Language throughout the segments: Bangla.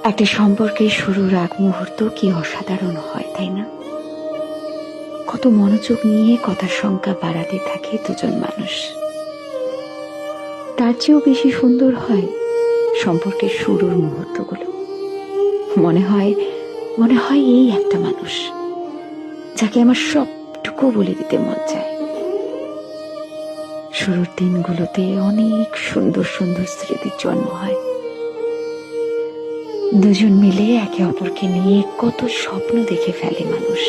একটা সম্পর্কের শুরুর আগ মুহূর্ত কি অসাধারণ হয়, তাই না? কত মনোযোগ নিয়ে কথার সংখ্যা বাড়াতে থাকে দুজন মানুষ। তার চেয়েও বেশি সুন্দর হয় সম্পর্কের শুরুর মুহূর্তগুলো। মনে হয় এই একটা মানুষ যাকে আমার সবটুকু বলে দিতে মন চায়। শুরুর দিনগুলোতে অনেক সুন্দর সুন্দর স্মৃতির জন্ম হয়। দুজন মিলে একে অপরকে নিয়ে কত স্বপ্ন দেখে ফেলে মানুষ।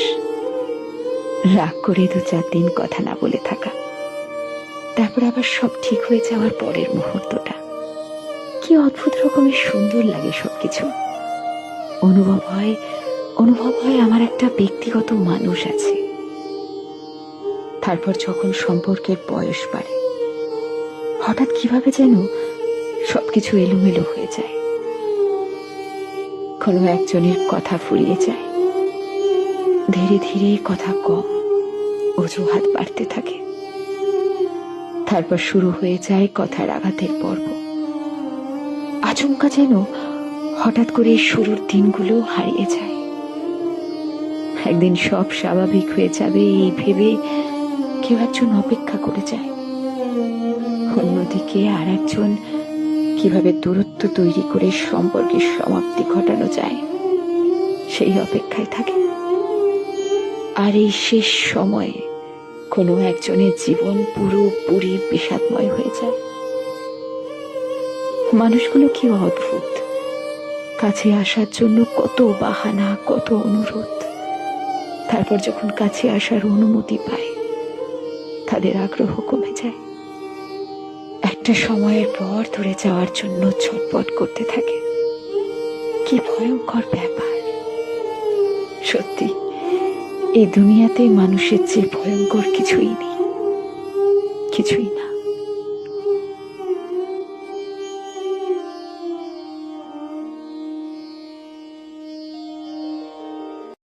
রাগ করে 2-4 দিন কথা না বলে থাকা, তারপর আবার সব ঠিক হয়ে যাওয়ার পরের মুহূর্তটা কি অদ্ভুত রকমের সুন্দর লাগে। সবকিছু অনুভব হয় আমার একটা ব্যক্তিগত মানুষ আছে। তারপর যখন সম্পর্কের বয়স বাড়ে, হঠাৎ কিভাবে যেন সবকিছু এলোমেলো হয়ে যায়। কোনো একজনের কথা ফুরিয়ে যায়, ধীরে ধীরে কথা কম, অজুহাত বাড়তে থাকে। তারপর শুরু হয়ে যায় কথার আঘাতের পর্ব। আচমকা যেন হঠাৎ করে শুরুর দিনগুলো হারিয়ে যায়। একদিন সব স্বাভাবিক হয়ে যাবে এই ভেবে কেউ একজন অপেক্ষা করে যায়, অন্যদিকে আর একজন কিভাবে দূরত্ব তৈরি করে সম্পর্কের সমাপ্তি ঘটানো যায় সেই অপেক্ষায় থাকে। আর এই শেষ সময়ে কোনো একজনের জীবন পুরোপুরি বিষাদময় হয়ে যায়। মানুষগুলো কি অদ্ভুত, কাছে আসার জন্য কত বাহানা, কত অনুরোধ। তারপর যখন কাছে আসার অনুমতি পায়, তাদের আগ্রহ কমে যায়। একটা সময়ের পর দূরে যাওয়ার জন্য ছটফট করতে থাকে। কি ভয়ঙ্কর ব্যাপার! সত্যি, এই দুনিয়াতে মানুষের চেয়ে ভয়ঙ্কর কিছুই নেই, কিছুই না।